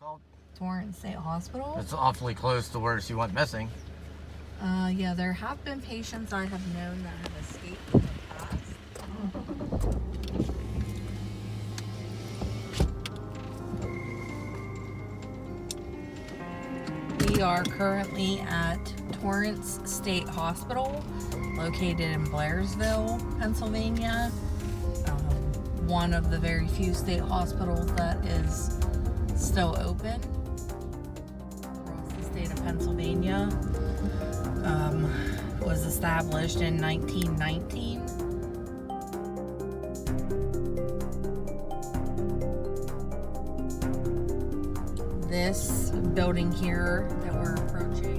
Called? Torrance State Hospital. It's awfully close to where she went missing. Yeah, there have been patients I have known that have escaped in the past. We are currently at Torrance State Hospital, located in Blairsville, Pennsylvania. One of the very few state hospitals that is still open across the state of Pennsylvania. Was established in 1919. This building here that we're approaching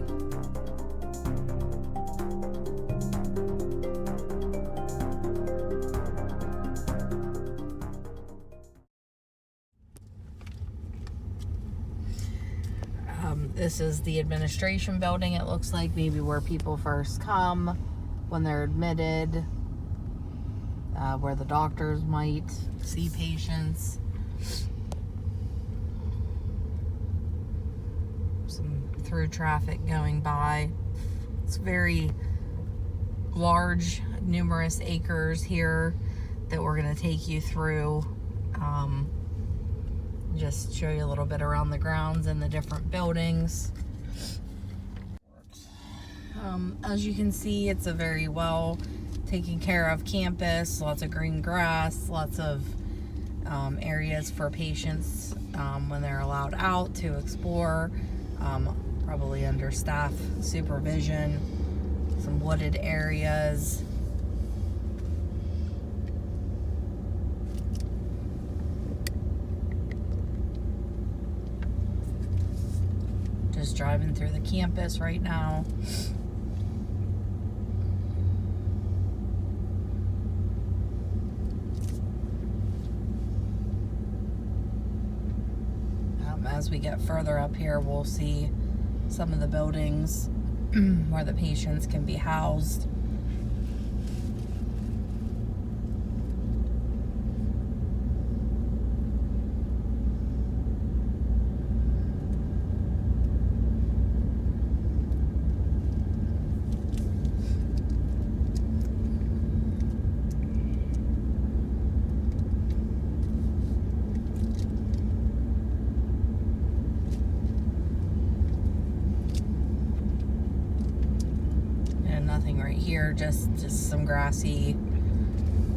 this is the administration building. It looks like maybe where people first come when they're admitted, where the doctors might see patients. Some through traffic going by. It's very large, numerous acres here that we're going to take you through. Just show you a little bit around the grounds and the different buildings. As you can see, it's a very well taken care of campus. Lots of green grass, lots of areas for patients when they're allowed out to explore, probably under staff supervision. Some wooded areas. Just driving through the campus right now. As we get further up here, we'll see some of the buildings where the patients can be housed. Nothing right here, just some grassy,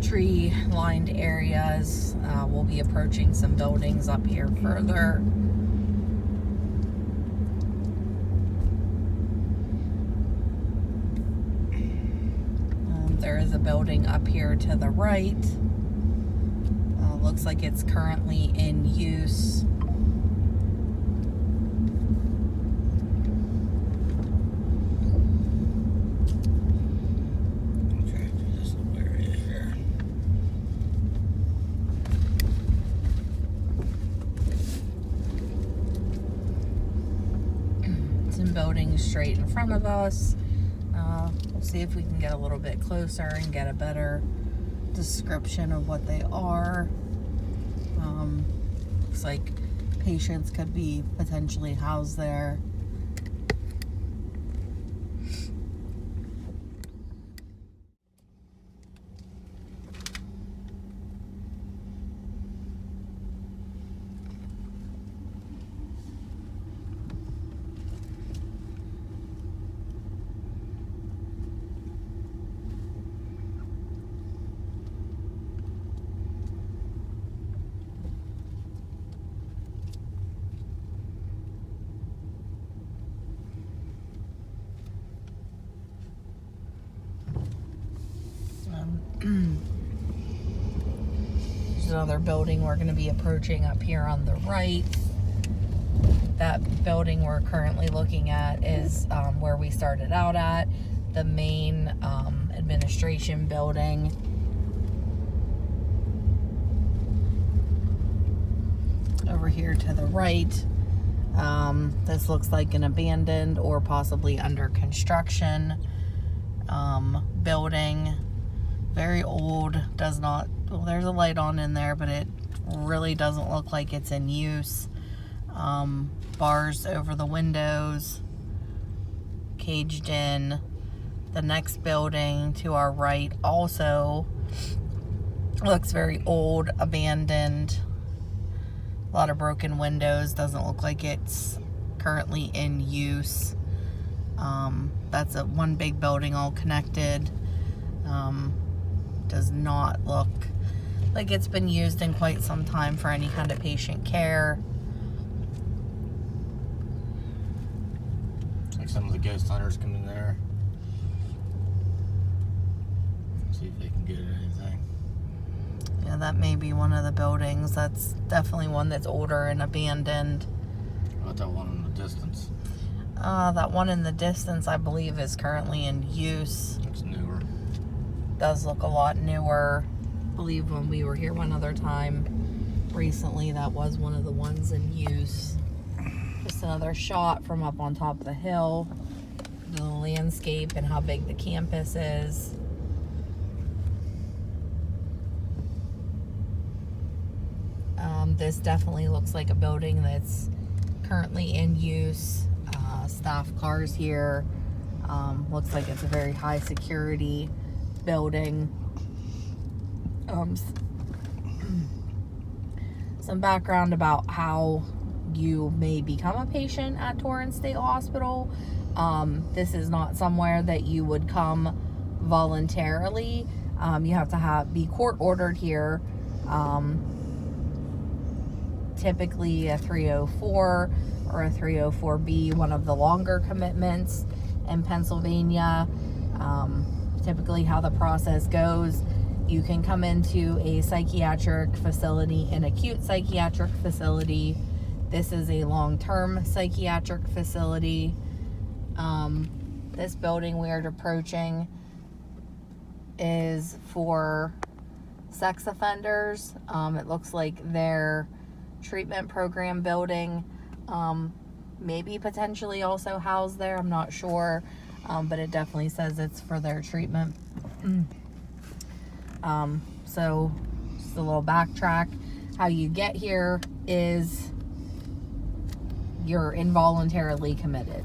tree-lined areas. We'll be approaching some buildings up here further. There is a building up here to the right. Looks like it's currently in use. Building straight in front of us. We'll see if we can get a little bit closer and get a better description of what they are. Looks like patients could be potentially housed there. There's another building we're going to be approaching up here on the right. That building we're currently looking at is where we started out at, the main administration building. Over here to the right, this looks like an abandoned or possibly under construction building. Very old, does not, well, there's a light on in there, but it really doesn't look like it's in use. Bars over the windows, caged in. The next building to our right also looks very old, abandoned. A lot of broken windows. Doesn't look like it's currently in use. That's one big building all connected. Does not look like it's been used in quite some time for any kind of patient care. Looks like some of the ghost hunters come in there. See if they can get at anything. Yeah, that may be one of the buildings. That's definitely one that's older and abandoned. How about that one in the distance? That one in the distance, I believe, is currently in use. Looks newer. Does look a lot newer. I believe when we were here one other time recently, that was one of the ones in use. Just another shot from up on top of the hill. The landscape and how big the campus is. This definitely looks like a building that's currently in use. Staff cars here. Looks like it's a very high security building. Some background about how you may become a patient at Torrance State Hospital. This is not somewhere that you would come voluntarily. You have to be court ordered here. Typically a 304 or a 304B, one of the longer commitments in Pennsylvania. Typically how the process goes, you can come into a psychiatric facility, an acute psychiatric facility. This is a long-term psychiatric facility. This building we are approaching is for sex offenders. It looks like their treatment program building, maybe potentially also housed there. I'm not sure, but it definitely says it's for their treatment. So just a little backtrack. How you get here is you're involuntarily committed.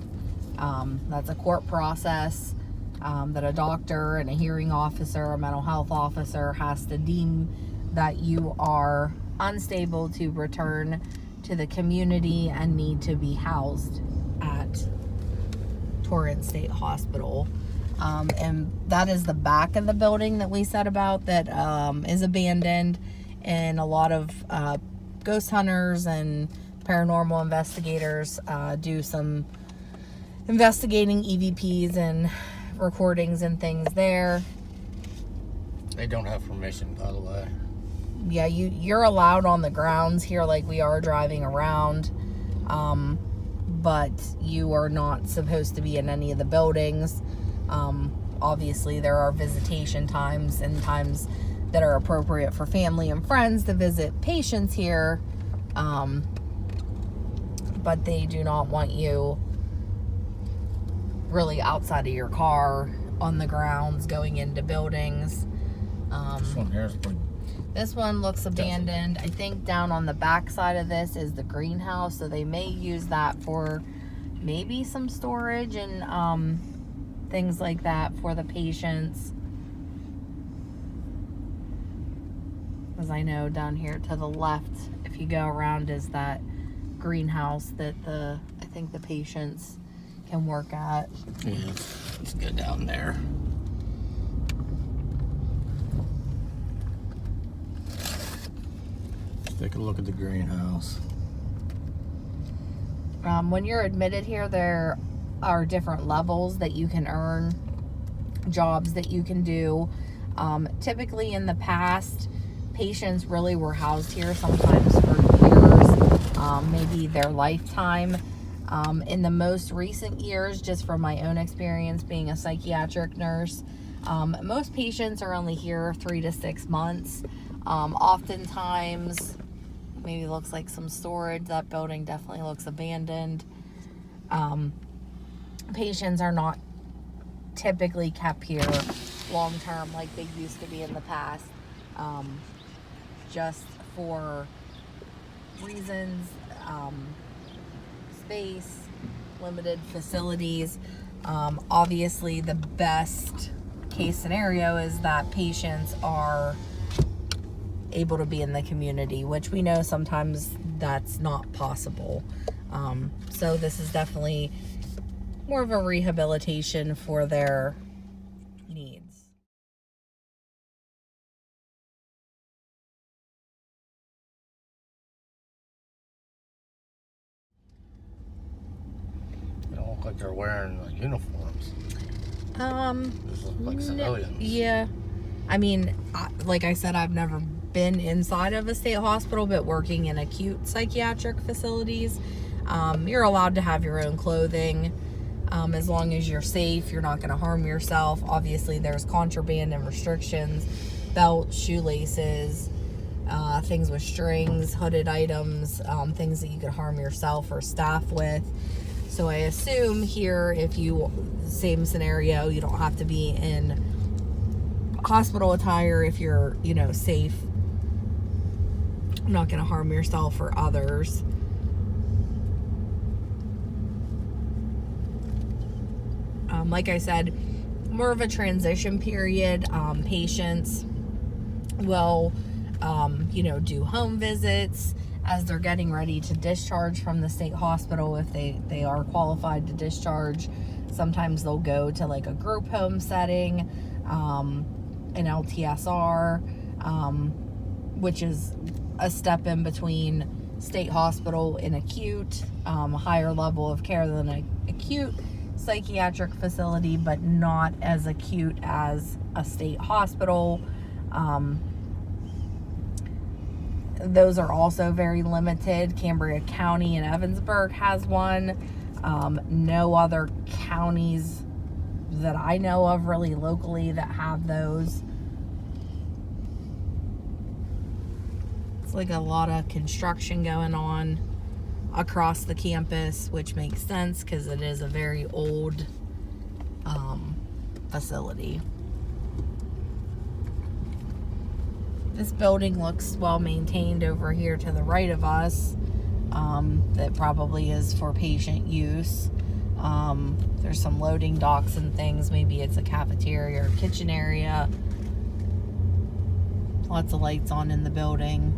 That's a court process that a doctor and a hearing officer, a mental health officer has to deem that you are unstable to return to the community and need to be housed at Torrance State Hospital. And that is the back of the building that we said about that is abandoned, and a lot of ghost hunters and paranormal investigators do some investigating EVPs and recordings and things there. They don't have permission, by the way. Yeah, you're allowed on the grounds here, like we are driving around, but you are not supposed to be in any of the buildings. Obviously there are visitation times and times that are appropriate for family and friends to visit patients here, but they do not want you really outside of your car, on the grounds, going into buildings. This one here is pretty. This one looks abandoned. I think down on the back side of this is the greenhouse, so they may use that for maybe some storage and things like that for the patients. As I know, down here to the left, if you go around, is that greenhouse that I think the patients can work at. Yeah, let's go down there. Take a look at the greenhouse. When you're admitted here, there are different levels that you can earn, jobs that you can do. Typically in the past, patients really were housed here sometimes for years, maybe their lifetime. In the most recent years, just from my own experience being a psychiatric nurse, most patients are only here 3 to 6 months. Oftentimes, maybe looks like some storage. That building definitely looks abandoned. Patients are not typically kept here long term like they used to be in the past, just for reasons space, limited facilities. Obviously, the best case scenario is that patients are able to be in the community, which we know sometimes that's not possible. So this is definitely more of a rehabilitation for their needs. They don't look like they're wearing uniforms. This looks like No, civilians. yeah. I mean, like I said, I've never been inside of a state hospital, but working in acute psychiatric facilities, you're allowed to have your own clothing. As long as you're safe, you're not going to harm yourself. Obviously, there's contraband and restrictions, belts, shoelaces, things with strings, hooded items, things that you could harm yourself or staff with. So I assume here, same scenario, you don't have to be in hospital attire if you're, safe. Not going to harm yourself or others. Like I said, more of a transition period. Patients will, do home visits as they're getting ready to discharge from the state hospital if they are qualified to discharge. Sometimes they'll go to like a group home setting, an LTSR, which is a step in between state hospital and acute, a higher level of care than an acute psychiatric facility, but not as acute as a state hospital. Those are also very limited. Cambria County and Evansburg has one. No other counties that I know of really locally that have those. It's like a lot of construction going on across the campus, which makes sense because it is a very old facility. This building looks well maintained over here to the right of us. That probably is for patient use. There's some loading docks and things. Maybe it's a cafeteria or kitchen area. Lots of lights on in the building.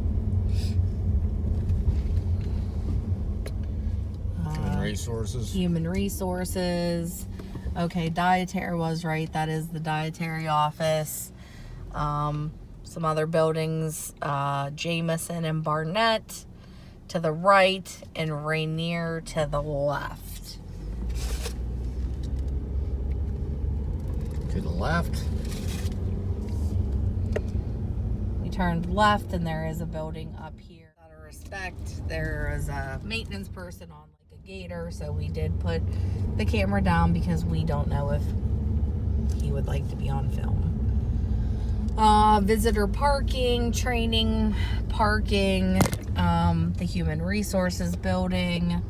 Human resources. Okay, dietary was right. That is the dietary office. Some other buildings, Jameson and Barnett to the right and Rainier to the left. To the left. We turned left and there is a building up here. Out of respect, there is a maintenance person on like a gator, so we did put the camera down because we don't know if he would like to be on film. Visitor parking, training parking, the human resources building.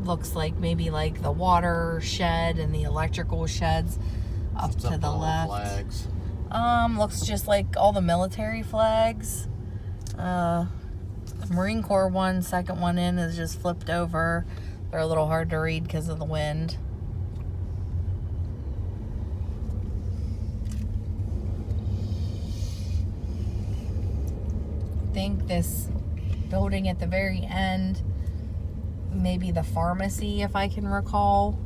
Looks like maybe like the water shed and the electrical sheds up to the left. Flags. Looks just like all the military flags. Marine Corps one, second one in is just flipped over. They're a little hard to read because of the wind. I think this building at the very end, maybe the pharmacy, if I can recall.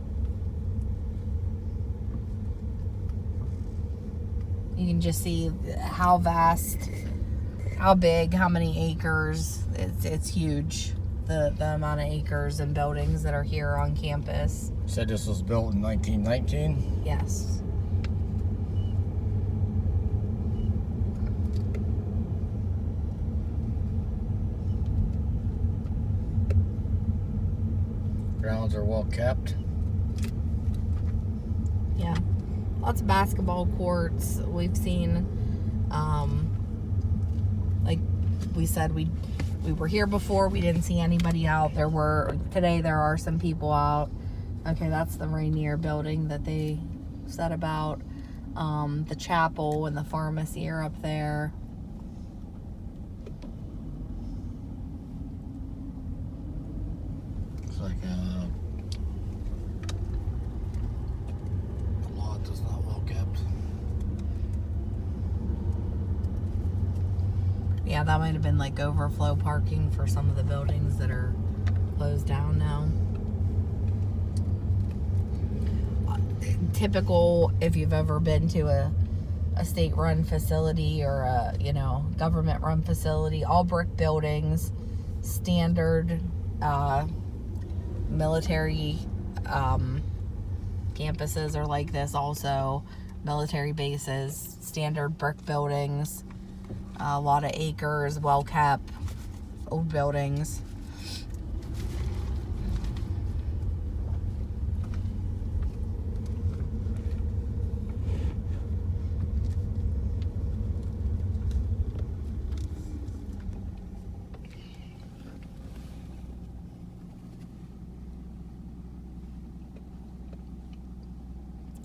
You can just see how vast, how big, how many acres. It's huge, the amount of acres and buildings that are here on campus. You said this was built in 1919? Yes. Grounds are well kept. Yeah. Lots of basketball courts. We've seen, like we said, we were here before. We didn't see anybody out. Today there are some people out. Okay, that's the Rainier building that they said about. The chapel and the pharmacy are up there. Yeah, that might have been like overflow parking for some of the buildings that are closed down now. Typical, if you've ever been to a state-run facility or a, government-run facility, all brick buildings, standard military campuses are like this also. Military bases, standard brick buildings, a lot of acres, well-kept, old buildings.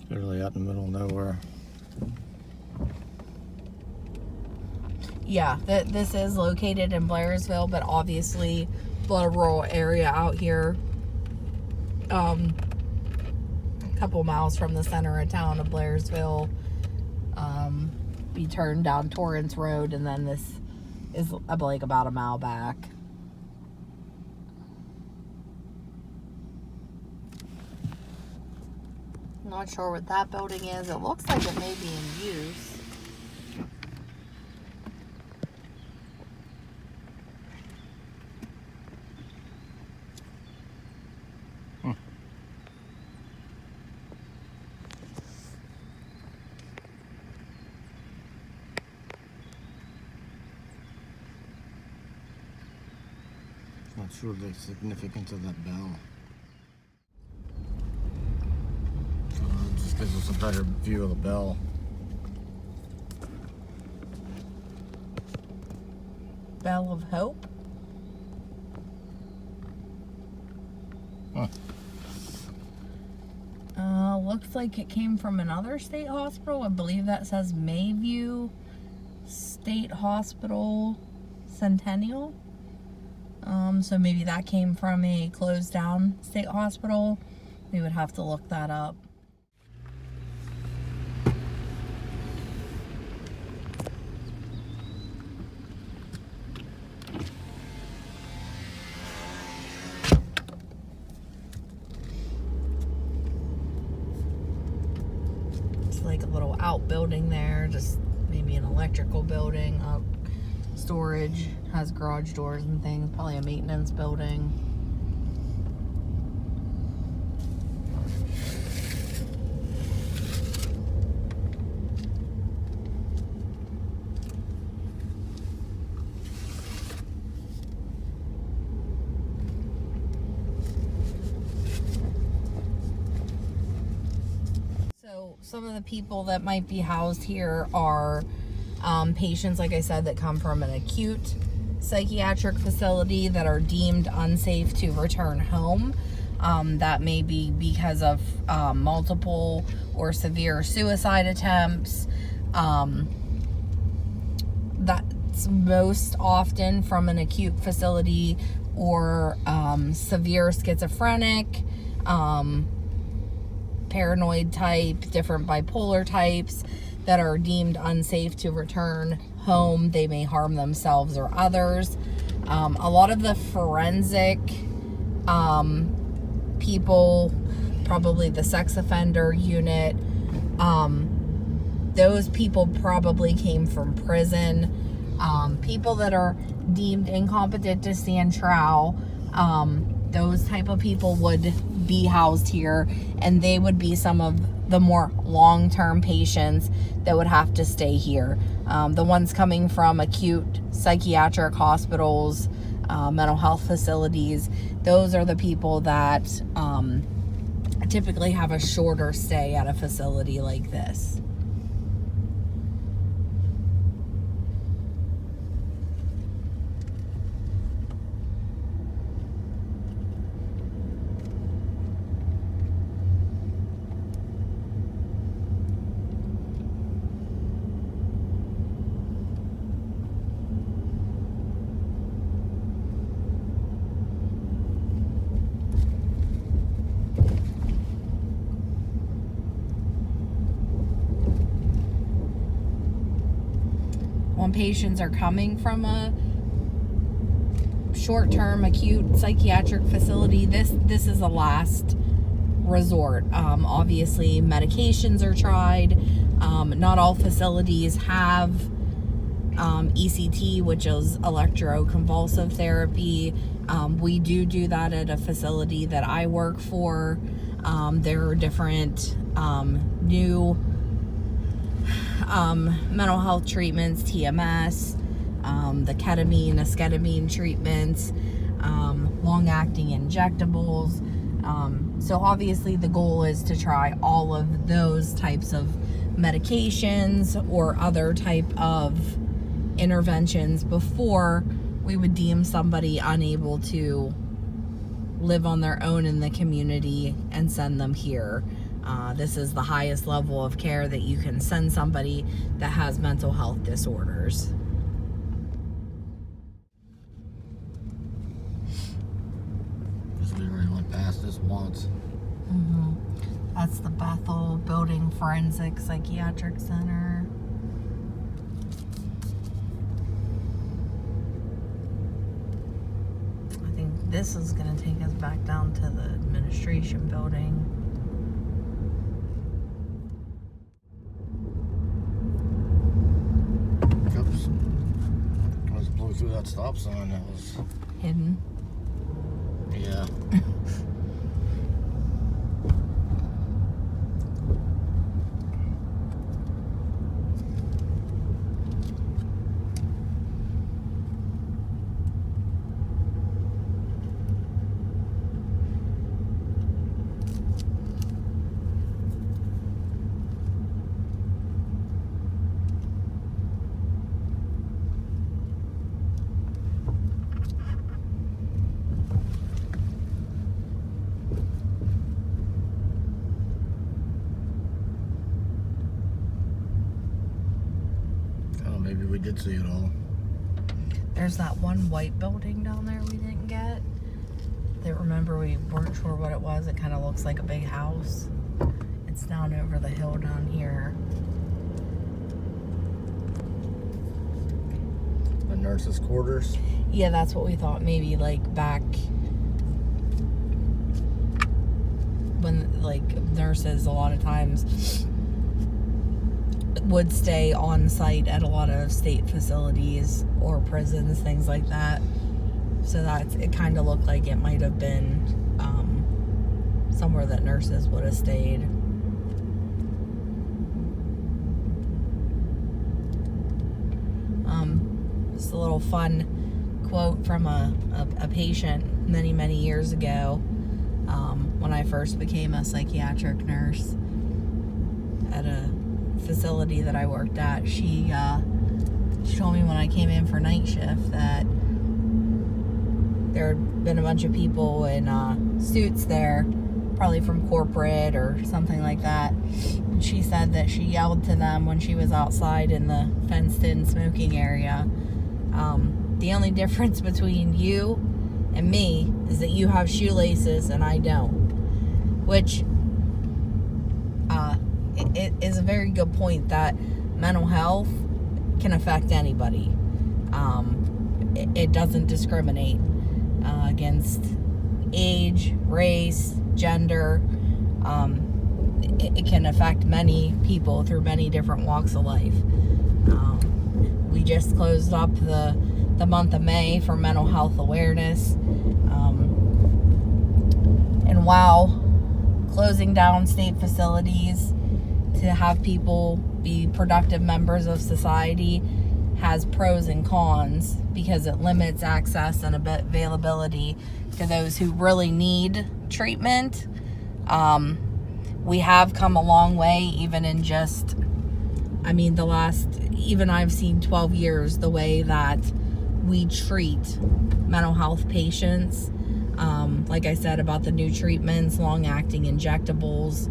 Literally out in the middle of nowhere. Yeah, this is located in Blairsville, but obviously a lot of rural area out here. A couple miles from the center of town of Blairsville. You turn down Torrance Road, and then this is like about a mile back. Not sure what that building is. It looks like it may be in use. Not sure the significance of that bell. It just gives us a better view of the bell. Bell of Hope? Huh. Looks like it came from another state hospital. I believe that says Mayview State Hospital Centennial. So maybe that came from a closed down state hospital. We would have to look that up. It's like a little outbuilding there, just maybe an electrical building. Storage, has garage doors and things, probably a maintenance building. So some of the people that might be housed here are patients, like I said, that come from an acute psychiatric facility that are deemed unsafe to return home. That may be because of multiple or severe suicide attempts. That's most often from an acute facility, or severe schizophrenic, paranoid type, different bipolar types that are deemed unsafe to return home. They may harm themselves or others. A lot of the forensic people, probably the sex offender unit, those people probably came from prison. People that are deemed incompetent to stand trial, those type of people would be housed here, and they would be some of the more long-term patients that would have to stay here. The ones coming from acute psychiatric hospitals, mental health facilities, those are the people that typically have a shorter stay at a facility like this. when patients are coming from a short-term acute psychiatric facility, this is a last resort. Obviously, medications are tried. Not all facilities have ECT, which is electroconvulsive therapy. We do that at a facility that I work for. There are different new mental health treatments, TMS, the ketamine, esketamine treatments, long-acting injectables. So obviously the goal is to try all of those types of medications or other type of interventions before we would deem somebody unable to live on their own in the community and send them here. This is the highest level of care that you can send somebody that has mental health disorders. We already went past this once. That's the Bethel Building Forensic Psychiatric Center. I think this is going to take us back down to the administration building. Oops. I just blew through that stop sign that was Hidden. Yeah. Maybe we did see it all. There's that one white building down there we didn't get. That, remember, we weren't sure what it was. It kind of looks like a big house. It's down over the hill down here. The nurses' quarters? Yeah, that's what we thought. Maybe like back when like nurses a lot of times would stay on site at a lot of state facilities or prisons, things like that. So it kind of looked like it might have been somewhere that nurses would have stayed. Just a little fun quote from a patient many years ago, when I first became a psychiatric nurse at a facility that I worked at. She told me when I came in for night shift that there had been a bunch of people in suits there, probably from corporate or something like that. And she said that she yelled to them when she was outside in the fenced-in smoking area. The only difference between you and me is that you have shoelaces and I don't, which it is a very good point that mental health can affect anybody. It doesn't discriminate against age, race, gender. It can affect many people through many different walks of life. We just closed up the month of May for mental health awareness. And while closing down state facilities to have people be productive members of society has pros and cons, because it limits access and availability to those who really need treatment. We have come a long way, even in just, even I've seen 12 years, the way that we treat mental health patients. Like I said about the new treatments, long-acting injectables.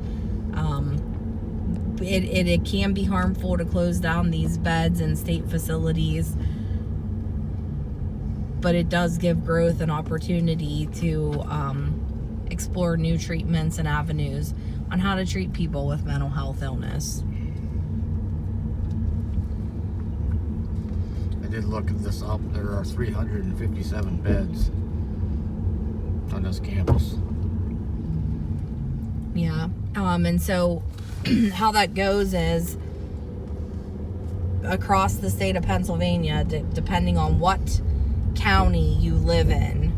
It can be harmful to close down these beds in state facilities, but it does give growth and opportunity to explore new treatments and avenues on how to treat people with mental health illness. did look this up. There are 357 beds on this campus. Yeah. And so how that goes is across the state of Pennsylvania, depending on what county you live in,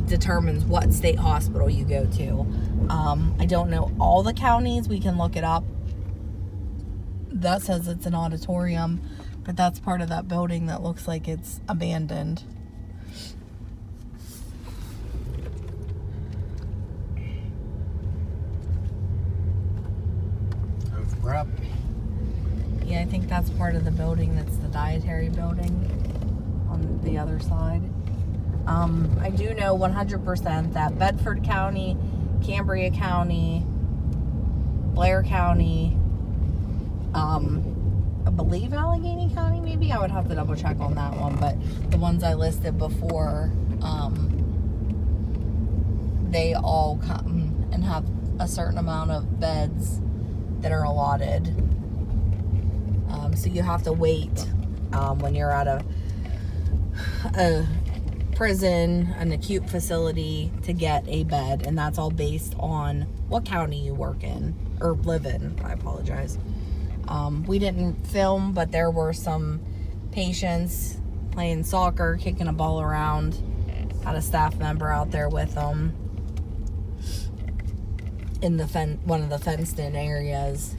determines what state hospital you go to. I don't know all the counties. We can look it up. That says it's an auditorium, but that's part of that building that looks like it's abandoned. Prep. Yeah, I think that's part of the building. That's the dietary building on the other side. I do know 100% that Bedford County, Cambria County, Blair County, I believe Allegheny County, maybe. I would have to double check on that one, but the ones I listed before, they all come and have a certain amount of beds that are allotted. So you have to wait when you're at a prison, an acute facility, to get a bed, and that's all based on what county you work in or live in. I apologize. We didn't film, but there were some patients playing soccer, kicking a ball around. Had a staff member out there with them in the one of the fenced-in areas.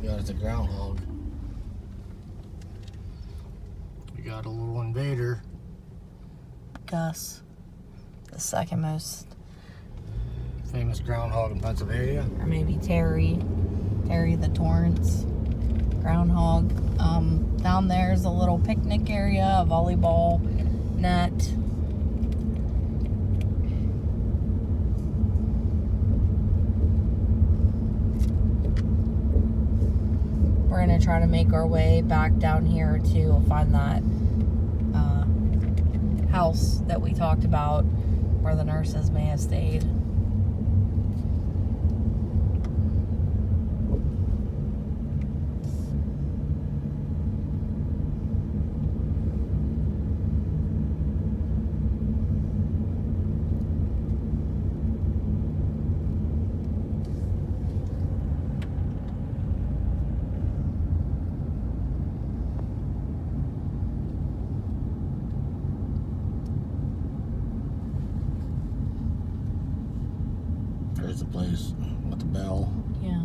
It's a groundhog. We got a little invader. Gus, the second most Famous groundhog in Pennsylvania. or maybe Terry the Torrance groundhog. Down there's a little picnic area, a volleyball net. We're gonna try to make our way back down here to find that house that we talked about where the nurses may have stayed. There's the place with the bell. Yeah.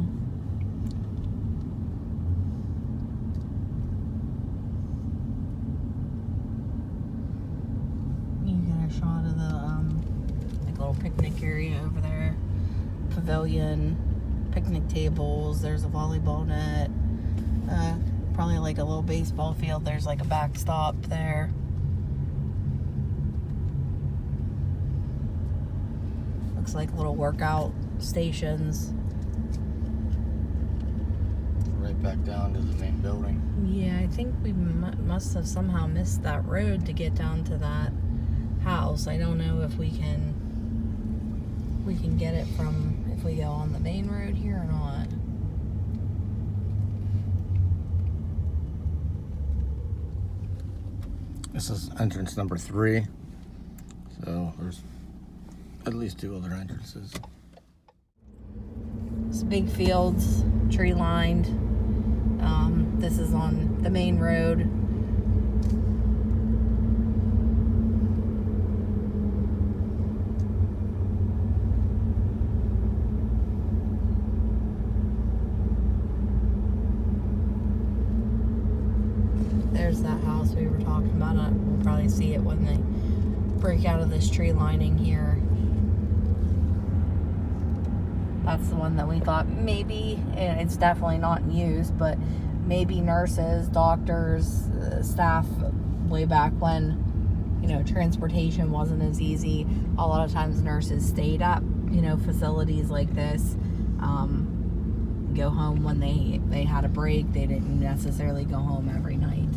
You get a shot of the like little picnic area over there. Pavilion, picnic tables, there's a volleyball net. Probably like a little baseball field. There's like a backstop there. Looks like little workout stations. Right back down to the main building. Yeah, I think we must have somehow missed that road to get down to that house. I don't know if we can get it from if we go on the main road here or not. This is entrance number 3. So there's at least 2 other entrances. It's big fields, tree lined. This is on the main road. There's that house we were talking about. We'll probably see it when they break out of this tree lining here. That's the one that we thought maybe, and it's definitely not in use, but maybe nurses, doctors, staff way back when, transportation wasn't as easy. A lot of times nurses stayed at, facilities like this. Go home when they had a break. They didn't necessarily go home every night.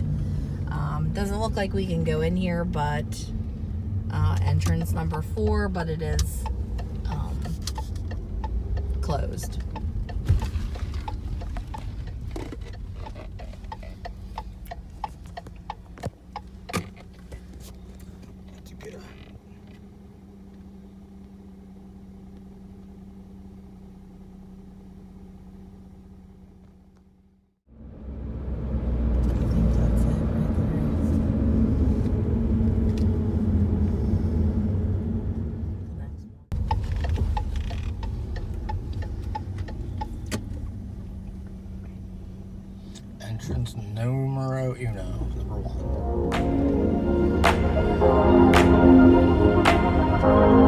Doesn't look like we can go in here, but entrance number 4, but it is closed. Entrance numero uno, number 1.